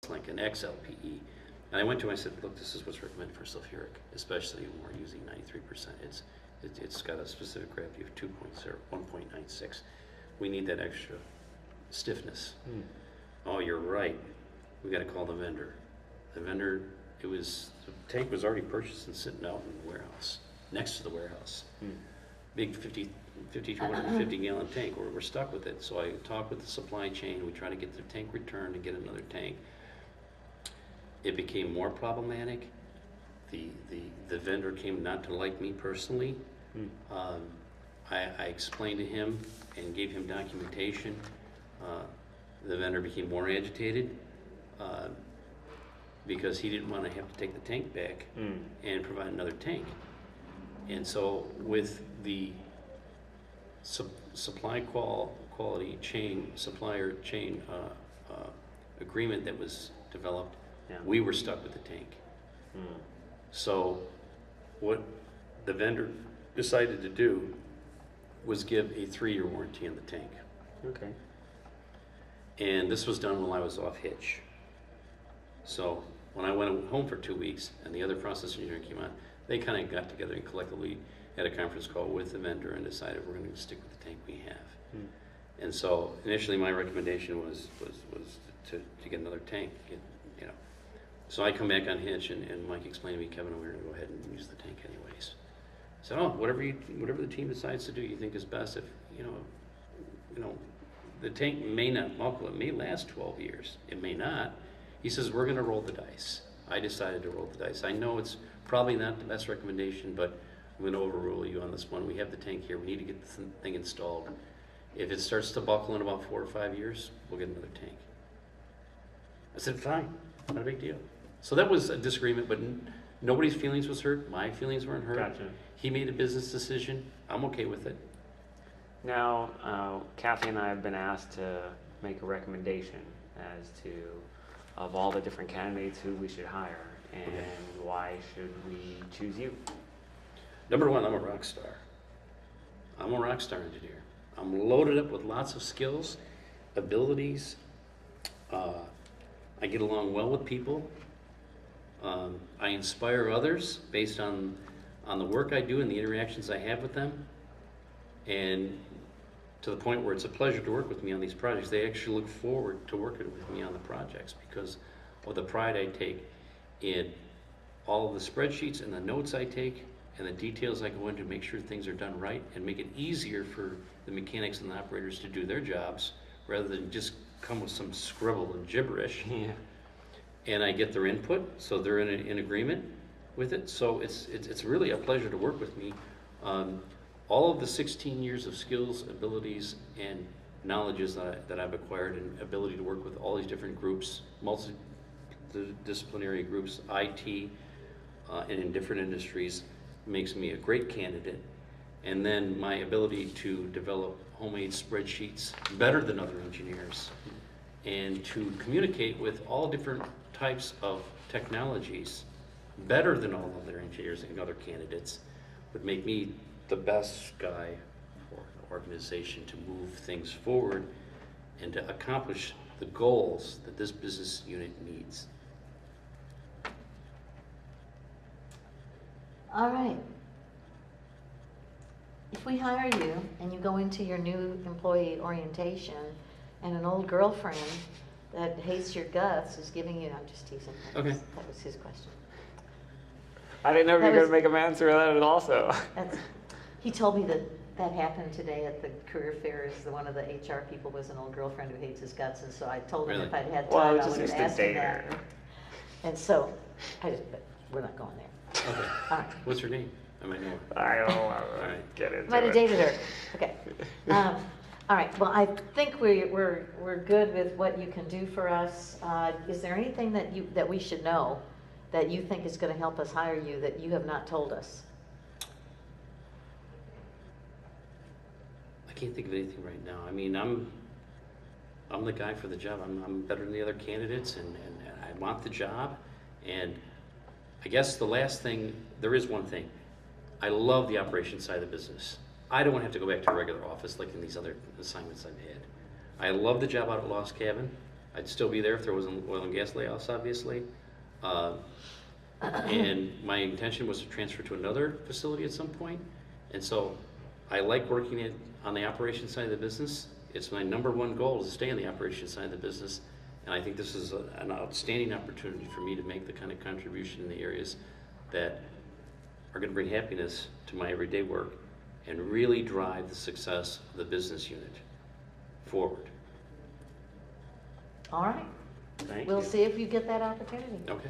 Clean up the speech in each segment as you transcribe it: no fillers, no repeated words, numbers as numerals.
clink, an XLPE. And I went to him, I said, look, this is what's recommended for sulfuric, especially when we're using 93%. It's got a specific gravity of 2.0, 1.96. We need that extra stiffness. Oh, you're right. We got to call the vendor. The vendor, the tank was already purchased and sitting out in the warehouse, next to the warehouse. Big 250 gallon tank. We're stuck with it. So I talked with the supply chain. We try to get the tank returned and get another tank. It became more problematic. The vendor came not to like me personally. I explained to him and gave him documentation. The vendor became more agitated because he didn't want to have to take the tank back and provide another tank. And so with the supplier chain agreement that was developed, we were stuck with the tank. So what the vendor decided to do was give a 3-year warranty on the tank. Okay. And this was done while I was off hitch. So when I went home for 2 weeks and the other process engineer came on, they kind of got together and collectively had a conference call with the vendor and decided we're going to stick with the tank we have. And so initially my recommendation was to get another tank. So I come back on hitch and Mike explained to me, Kevin, we're going to go ahead and use the tank anyways. So whatever the team decides to do, you think is best. If the tank may not, it may last 12 years. It may not. He says, we're going to roll the dice. I decided to roll the dice. I know it's probably not the best recommendation, but I'm going to overrule you on this one. We have the tank here. We need to get the thing installed. If it starts to buckle in about 4 or 5 years, we'll get another tank. I said, fine, not a big deal. So that was a disagreement, but nobody's feelings was hurt. My feelings weren't hurt. Gotcha. He made a business decision. I'm okay with it. Now, Kathy and I have been asked to make a recommendation as to, of all the different candidates, who we should hire, and why should we choose you? Number one, I'm a rock star. I'm a rock star engineer. I'm loaded up with lots of skills, abilities. I get along well with people. I inspire others based on the work I do and the interactions I have with them. And to the point where it's a pleasure to work with me on these projects. They actually look forward to working with me on the projects because of the pride I take in all of the spreadsheets and the notes I take and the details I go into to make sure things are done right and make it easier for the mechanics and the operators to do their jobs rather than just come with some scribble and gibberish. Yeah. And I get their input, so they're in agreement with it. So it's really a pleasure to work with me. All of the 16 years of skills, abilities, and knowledges that I've acquired and ability to work with all these different groups, multidisciplinary groups, IT, and in different industries, makes me a great candidate. And then my ability to develop homemade spreadsheets better than other engineers and to communicate with all different types of technologies better than all other engineers and other candidates would make me the best guy for an organization to move things forward and to accomplish the goals that this business unit needs. All right. If we hire you and you go into your new employee orientation and an old girlfriend that hates your guts is giving you, I'm just teasing. Okay. That was his question. I didn't know you were going to make him answer that also. He told me that happened today at the career fair. One of the HR people was an old girlfriend who hates his guts, and so I told him if I'd had time, I would have asked him that. And so, but we're not going there. Okay. All right. What's her name? I might know her. I don't want to get into it. Might have dated her. Okay. All right. Well, I think we're good with what you can do for us. Is there anything that we should know that you think is going to help us hire you that you have not told us? I can't think of anything right now. I mean, I'm the guy for the job. I'm better than the other candidates, and I want the job. And I guess the last thing, there is one thing. I love the operations side of the business. I don't want to have to go back to a regular office like in these other assignments I've had. I love the job out at Lost Cabin. I'd still be there if there was an oil and gas layoffs, obviously. And my intention was to transfer to another facility at some point. And so I like working on the operations side of the business. It's my number one goal is to stay on the operations side of the business. And I think this is an outstanding opportunity for me to make the kind of contribution in the areas that are going to bring happiness to my everyday work and really drive the success of the business unit forward. All right. Thank We'll you. see if you get that opportunity. Okay.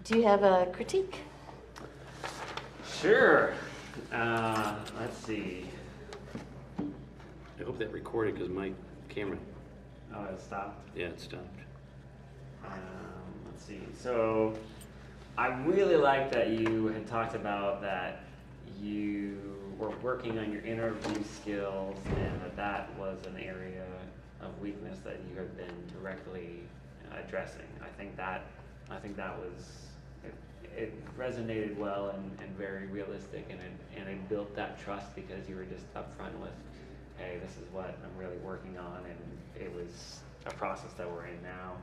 Do you have a critique? Sure. Let's see. I hope that recorded because my camera, Oh, it stopped. yeah, it stopped. Let's see. So, I really like that you had talked about that you were working on your interview skills, and that was an area of weakness that you had been directly addressing. I think that was it resonated well and very realistic, and it built that trust because you were just upfront with, hey, this is what I'm really working on, and it was a process that we're in now.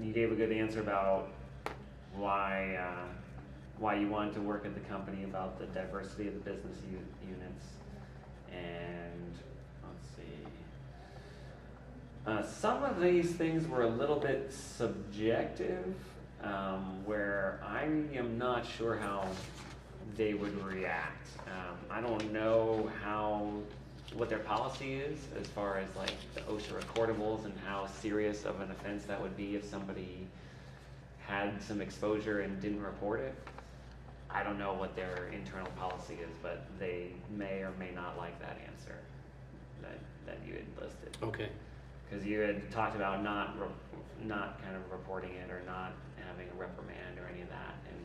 You gave a good answer about why you wanted to work at the company, about the diversity of the business units, and let's see. Some of these things were a little bit subjective, where I am not sure how they would react. I don't know what their policy is as far as like the OSHA recordables and how serious of an offense that would be if somebody had some exposure and didn't report it. I don't know what their internal policy is, but they may or may not like that answer that you had listed. Okay. Because you had talked about not kind of reporting it or not having a reprimand or any of that, and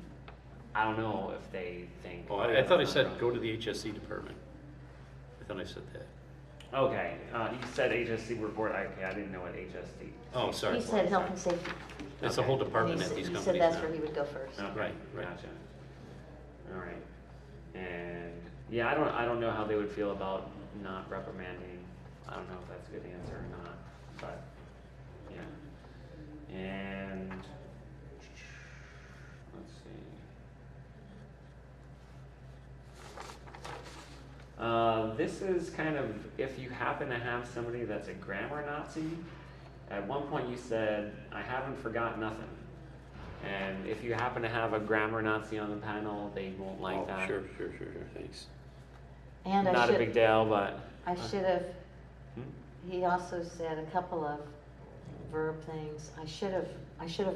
I don't know if they think. Oh, I thought I said go to the HSC department. I thought I said that. Okay, you said HSC report. Okay, I didn't know what HSC. Oh, sorry. He said health and safety. That's a whole department And at these he companies said that's now. where he would go first. Okay, Right. Gotcha. All right, and yeah, I don't know how they would feel about not reprimanding. I don't know if that's a good answer or not, but yeah. And let's see. This is kind of if you happen to have somebody that's a grammar Nazi. At one point you said, I haven't forgot nothing. And if you happen to have a grammar Nazi on the panel, they won't like that. Sure, thanks. And Not a big deal, but. I should have, he also said a couple of verb things. I should have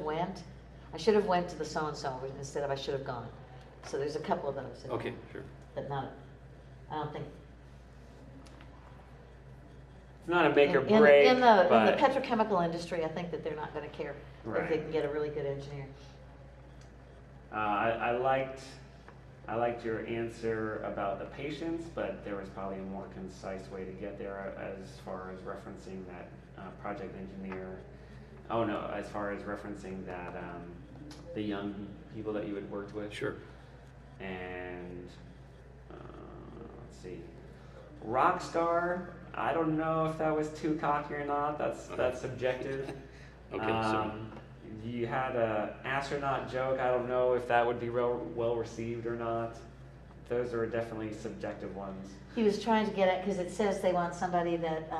went to the so-and-so instead of I should have gone. So there's a couple of those. Okay, sure. But not, I don't think. It's not a make or In break, the but. petrochemical industry, I think that they're not gonna care if they Right. can get a really good engineer. I liked your answer about the patients, but there was probably a more concise way to get there as far as referencing that project engineer. Oh no, as far as referencing that the young people that you had worked with. Sure. And let's see, Rockstar. I don't know if that was too cocky or not. That's subjective. Okay, sorry. You had a astronaut joke. I don't know if that would be well received or not. Those are definitely subjective ones. He was trying to get at, because it says they want somebody that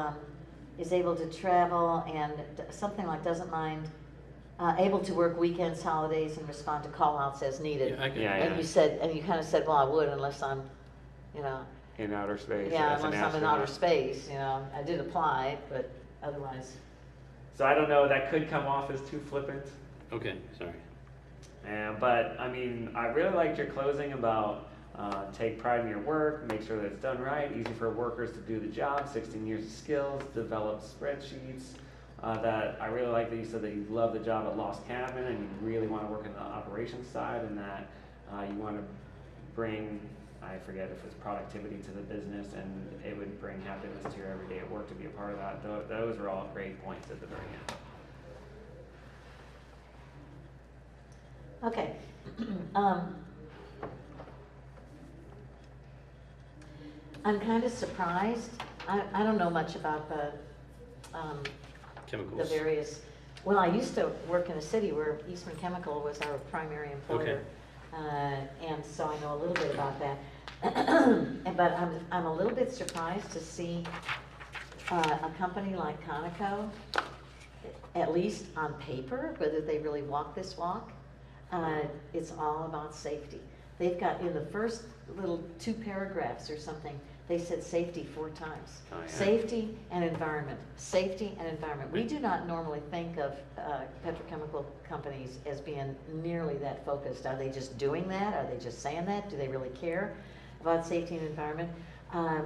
is able to travel and something like doesn't mind, able to work weekends, holidays, and respond to call-outs as needed. Yeah, I can. Yeah, And you kind of said, well, I would unless I'm, you know, In outer space. yeah, as an unless I'm in outer astronaut. space, you know. I did apply, but otherwise. So I don't know. That could come off as too flippant. Okay, sorry. But I mean, I really liked your closing about take pride in your work, make sure that it's done right, easy for workers to do the job, 16 years of skills, develop spreadsheets. That I really like that you said that you love the job at Lost Cabin and you really want to work in the operations side, and that you want to bring, I forget if it's productivity to the business, and it would bring happiness to your everyday at work to be a part of that. Those are all great points at the very end. Okay. I'm kind of surprised. I don't know much about the Chemicals. various, well, I used to work in a city where Eastman Chemical was our primary employer. And so I know a little bit about that. But I'm a little bit surprised to see a company like Conoco, at least on paper, whether they really walk this walk, it's all about safety. They've got, in the first little 2 paragraphs or something, they said safety 4 times. Oh, yeah. Safety and environment, safety and environment. We do not normally think of petrochemical companies as being nearly that focused. Are they just doing that? Are they just saying that? Do they really care about safety and environment? I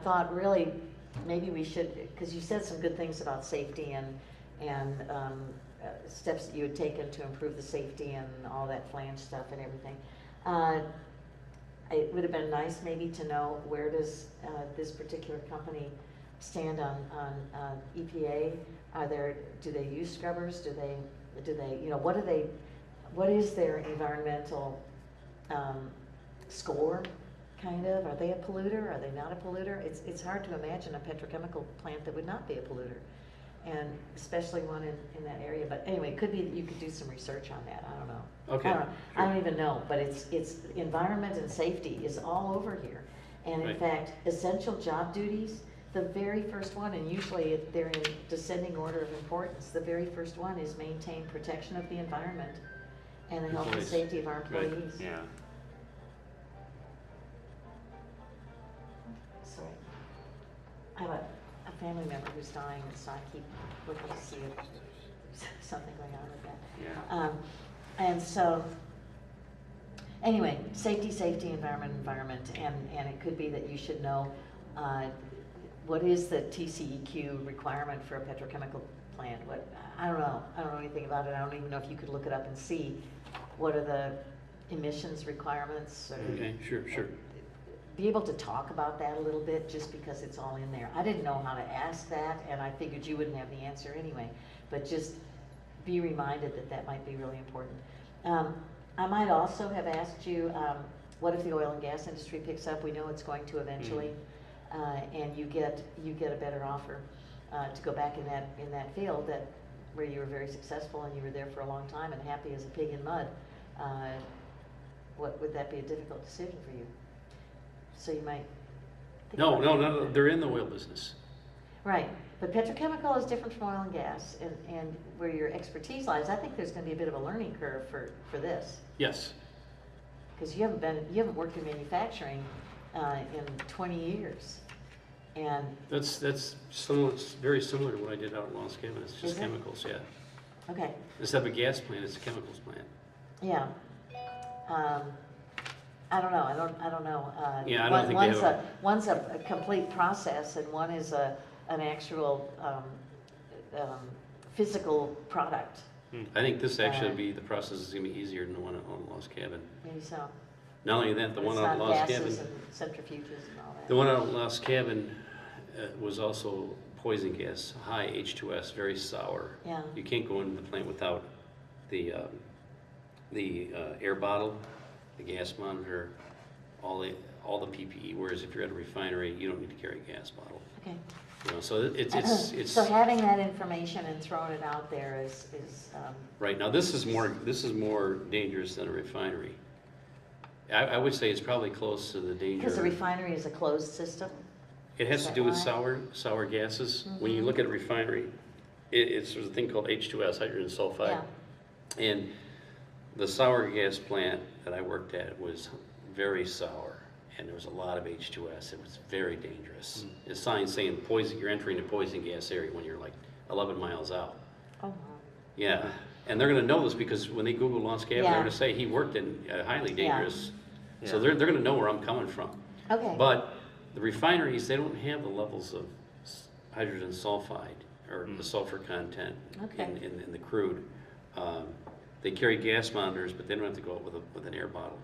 thought really maybe we should, because you said some good things about safety and steps that you had taken to improve the safety and all that flange stuff and everything. It would have been nice maybe to know, where does this particular company stand on EPA? Do they use scrubbers? Do they, what is their environmental score, kind of? Are they a polluter? Are they not a polluter? It's hard to imagine a petrochemical plant that would not be a polluter, and especially one in that area. But anyway, it could be that you could do some research on that. I don't know. Okay. I don't even know, but it's environment and safety is all over here. And in Right. fact, essential job duties, the very first one, and usually they're in descending order of importance, the very first one is maintain protection of the environment and the health and Employees. safety of our Right. employees. Yeah. Sorry. I have a family member who's dying, and so I keep looking to see if there's something going on with that. Yeah. And so, anyway, safety, environment, and it could be that you should know what is the TCEQ requirement for a petrochemical plant. I don't know anything about it. I don't even know if you could look it up and see what are the emissions requirements. Or Okay, sure. be able to talk about that a little bit, just because it's all in there. I didn't know how to ask that, and I figured you wouldn't have the answer anyway, but just be reminded that that might be really important. I might also have asked you, what if the oil and gas industry picks up? We know it's going to eventually, and you get a better offer to go back in that field where you were very successful and you were there for a long time and happy as a pig in mud. Would that be a difficult decision for you? So you might think about No, they're in the oil business. Right, but petrochemical is different from oil and gas, and where your expertise lies, I think there's going to be a bit of a learning curve for this, Yes. because you haven't worked in manufacturing in 20 years, and That's similar, it's very similar to what I did out in Los Cabin. It's Is just it? chemicals, yeah. okay, Instead of a gas plant, it's a chemicals plant. yeah. I don't know. Yeah, I don't think they have one's a complete process, and one is an actual physical product. I think this actually be, the process is going to be easier than the one on Lost Cabin. Maybe so. Not only that, the But one it's on not Lost gases Cabin, and centrifuges and all that. the one on Lost Cabin was also poison gas, high H2S, very sour. Yeah. You can't go into the plant without the air bottle, the gas monitor, all the PPE. Whereas if you're at a refinery, you don't need to carry a gas bottle. Okay. You know, so it's So having that information and throwing it out there is right now. This is more dangerous than a refinery. I would say it's probably close to the danger. because a refinery is a closed system. It has Is to that do with why? sour gases. When you look at a refinery, it's there's a thing called H2S, hydrogen sulfide. Yeah. And the sour gas plant that I worked at was very sour, and there was a lot of H2S. It was very dangerous. It's signs saying poison. You're entering a poison gas area when you're like 11 miles out. Oh, wow. Yeah, and they're going to know this because when they Google Lost Cabin, Yeah. they're going to say he worked in highly dangerous. So Yeah. they're going to know where I'm coming from. Okay. But the refineries, they don't have the levels of hydrogen sulfide or the sulfur content Okay. in the crude. They carry gas monitors, but they don't have to go out with an air bottle.